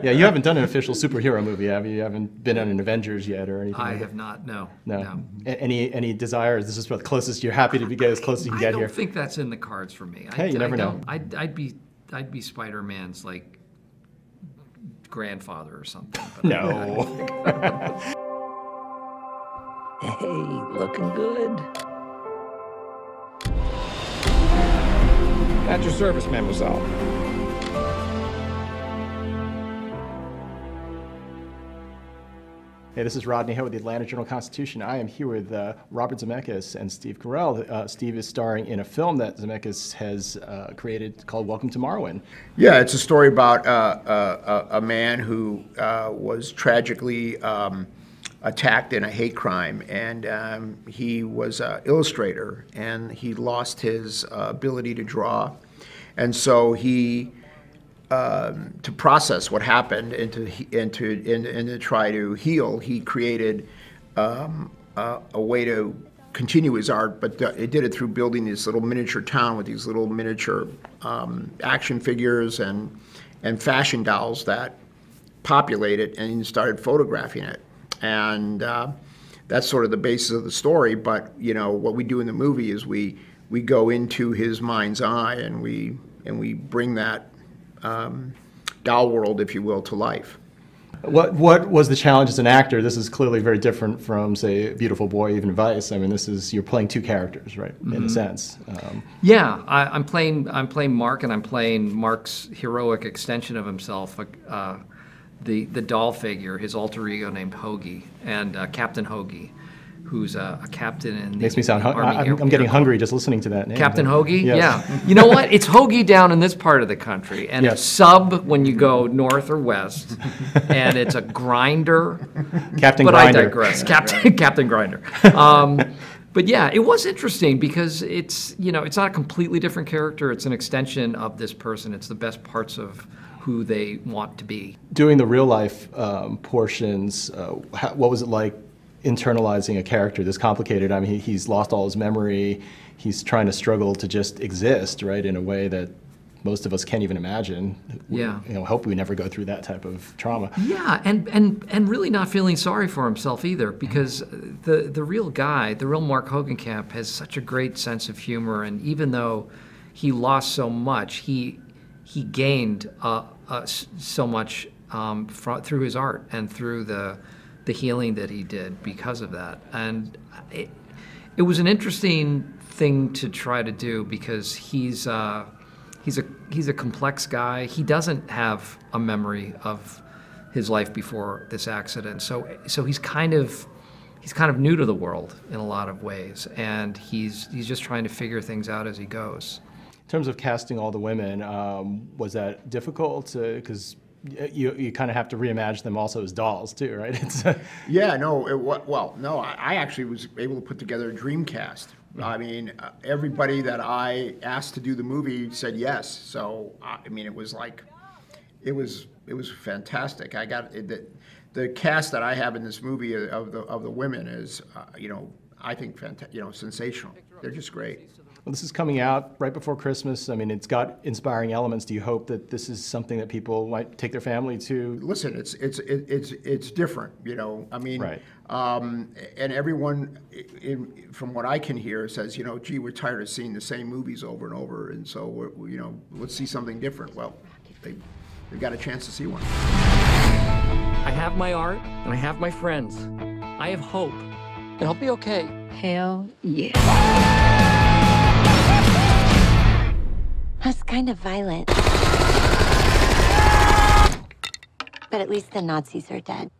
Yeah, you haven't done an official superhero movie, have you? You haven't been on an Avengers yet or anything? I have not, no. No. Any desires? This is about the closest you're happy to get as close as you can get here. I don't think that's in the cards for me. Hey, you never know. I'd be Spider-Man's like grandfather or something. No. Hey, looking good. At your service, mademoiselle. Hey, this is Rodney here with the Atlanta Journal-Constitution. I am here with Robert Zemeckis and Steve Carell. Steve is starring in a film that Zemeckis has created called Welcome to Marwen. Yeah, it's a story about a man who was tragically attacked in a hate crime, and he was an illustrator, and he lost his ability to draw, and so he to process what happened and to try to heal, he created a way to continue his art, but it did it through building this little miniature town with these little miniature action figures and fashion dolls that populate it, and he started photographing it. And that's sort of the basis of the story, but you know what we do in the movie is we go into his mind's eye and we bring that doll world, if you will, to life. What was the challenge as an actor? This is clearly very different from, say, Beautiful Boy, even Vice. I mean, you're playing two characters, right? Mm-hmm. In a sense. Yeah, I'm playing Mark, and I'm playing Mark's heroic extension of himself, the doll figure, his alter ego named Hoagie, and Captain Hoagie, who's a captain in the Makes me sound Army I'm getting hungry just listening to that name. Captain Hoagie? Yes. Yeah. You know what? It's Hoagie down in this part of the country, and yes. It's sub when you go north or west, and it's a grinder. Captain but Grinder. I digress. Captain Grinder. But yeah, it was interesting because it's not a completely different character. It's an extension of this person. It's the best parts of who they want to be. Doing the real life portions, what was it like internalizing a character this complicated? I mean, he's lost all his memory. He's trying to struggle to just exist, right, in a way that most of us can't even imagine. Yeah. Hope we never go through that type of trauma. Yeah, and really not feeling sorry for himself either, because the real guy, the real Mark Hogenkamp, has such a great sense of humor, and even though he lost so much, he gained so much through his art and through the healing that he did because of that. And it was an interesting thing to try to do because he's a complex guy. He doesn't have a memory of his life before this accident, so he's kind of new to the world in a lot of ways, and he's just trying to figure things out as he goes. In terms of casting all the women, was that difficult? Because you kind of have to reimagine them also as dolls too, right? Yeah, no, no, I actually was able to put together a dream cast. I mean, everybody that I asked to do the movie said yes. So I mean, it was fantastic. I got the cast that I have in this movie of the women is I think sensational. They're just great. Well, this is coming out right before Christmas. I mean, it's got inspiring elements. Do you hope that this is something that people might take their family to? Listen, it's different, I mean, right. And everyone, from what I can hear, says, gee, we're tired of seeing the same movies over and over, and so let's see something different. Well, they've got a chance to see one. I have my art, and I have my friends. I have hope, and I'll be okay. Hell yeah. That's kind of violent. But at least the Nazis are dead.